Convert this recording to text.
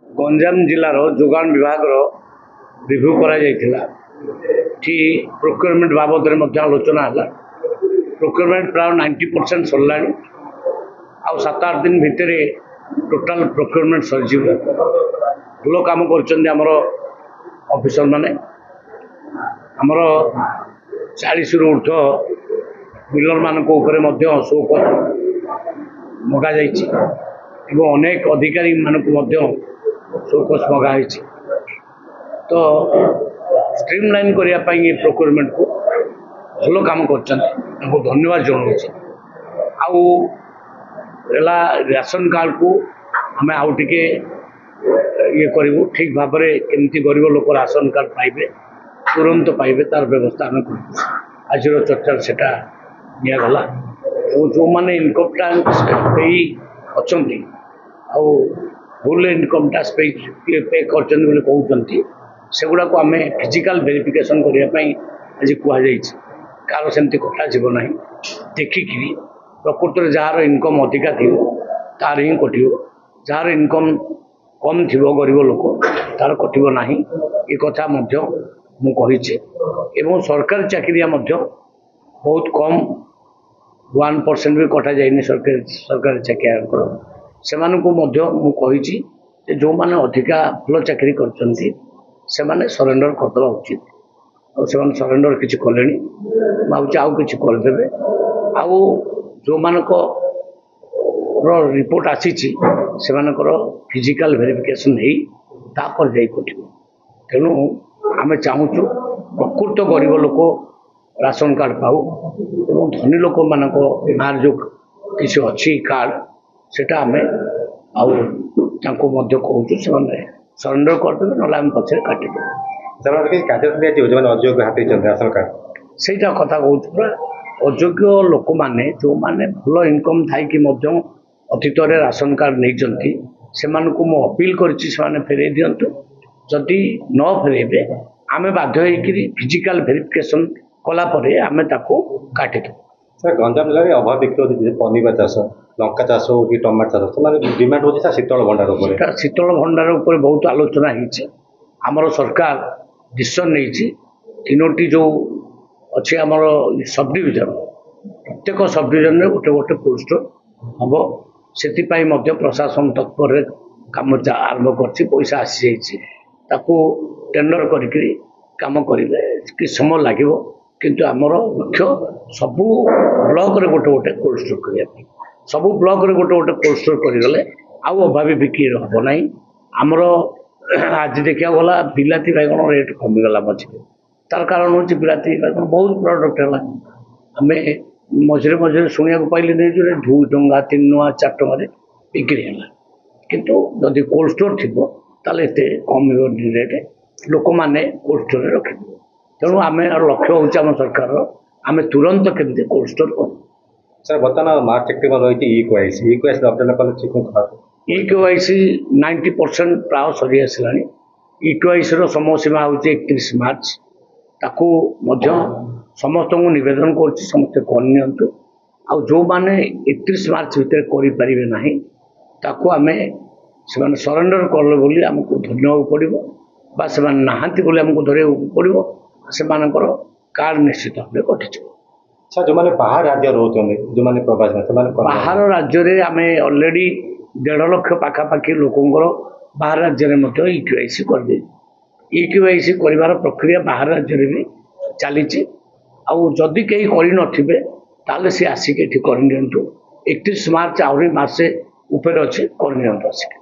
गंजाम जिलार जोगान विभाग रिव्यू करा प्रोक्योरमेंट बाबद आलोचना है। प्रोक्योरमेंट प्राय 90% सरला आ 7-8 दिन भितर टोटाल प्रोक्योरमेंट सर भल कम कर ऑफिसर माने आमर 40 रु ऊर्ध मिलर मान शोक मगा अनेक अधिकारी मानक शोकस मगाई तो स्ट्रीमलाइन करने प्रोक्योरमेंट को भल कम कर धन्यवाद जनाऊँ। आला राशन कार्ड को आम आउ टे ये करूँ ठीक भाव में केमती गरीब लोक राशन कार्ड पाइबे तुरंत पाइबे तार व्यवस्था आम कर आज चर्चा सेटा निगला जो मैंने इनकम टैक्स अच्छा फुल इनकम टैक्स पे कहते सेगुड़ा को आम फिजिकल वेरिफिकेशन करने आज कहुई कार सेमती कटा जीवना देखिक प्रकृत में जार इनकम अधिका थी तार ही कट जार इनकम कम थी गरीब लोक तार कटो ना ये कथा मुझे सरकारी चाकरिया बहुत कम 1% भी कटा जाए सरकारी चाकरिया से मुझे जो मैंने अधिका भल चाकरी कर सरेंडर करदे उचित और से सरेंडर किसी कले भावुँ आउ कि करदे आउ जो मानक रिपोर्ट आसी फिजिकल वेरिफिकेशन तापर जा तेणु आम चाहूँ प्रकृत गरीब लोक राशन कार्ड पाऊ और धनी लोक मान ना जो किसी अच्छी कार्ड सेटा आम कहूँ से सरेंडर करदे ना पचर काटिदे राशन कार्ड से कथा कहूँ पूरा अयोग्य लोक मैंने जो मैंने भल इनकम थी अतीत राशन कार्ड नहीं से मु अपील कर फेरे दिंतु जदि न फेरेबे आम बाध्य फिजिकल वेरिफिकेशन कलापर आम काटिदु। सर गंजाम जिले में अभाव देखिए पनीर चाष लंका चाष हो कि टमाटर चाष डिमांड होता शीतल भंडार शीतल भंडार बहुत आलोचना होमर सरकार डिसीजन नहीं 3टी जो अच्छे आमर सब डिविजन प्रत्येक सब डिविजन गोटे गोटे कोल्ड स्टोर हम से प्रशासन तत्पर कम आरंभ कर पैसा आसी टेंडर कम करेंगे कि समय लगे किंतु आमर मुख्य सबू ब्लॉक रे गोटे गोटे कोल्ड स्टोर करने सबू ब्लॉक रे गोटे गोटे कोल्ड स्टोर करगले आउ अभावी बिक्री हम ना आमर आज देखा गला बिलाती बैगण रेट कमिगला मझे तार कारण हूँ बिलाती बैगण बहुत प्रडक्ट है आम मझे मझे शुणा पाइले नहीं जो 2 टंका 3 टंका 4 टंका बिक्री है किंतु जदि कोल्ड स्टोर थी ताले कम रेट लोक मैंने कोल्ड स्टोर रखे तेणु आम लक्ष्य हूँ सरकार आम तुरंत केमती कोल्ड स्टोर कर। सर बर्तमान मार्च रही EKYC 90% प्राय सरी आसला EKYC समय सीमा हूँ 31 मार्च ताकू समस्त को निवेदन कर समस्ते करनी आउ जो मैंने 31 मार्च भितर करें ना ताकू आम से सरेंडर कले बोली आमको धन्यवाद पड़ो बा से नहांती बोली आमको धरवा पड़ो से कार्ड निश्चित भाव कटिज। अच्छा जो मैंने बाहर राज्य रोचे जो मैंने प्रवासी बाहर राज्य में आम अलरेडी 1.5 लाख पाखापाखि लोकंर बाहर राज्य में EKYC कर EKYC कर प्रक्रिया बाहर राज्य में भी चली आदि कहीं करे ताले सी आसिक ये करनी 31 मार्च आहरी मासे उपर अच्छे करनी आसिक।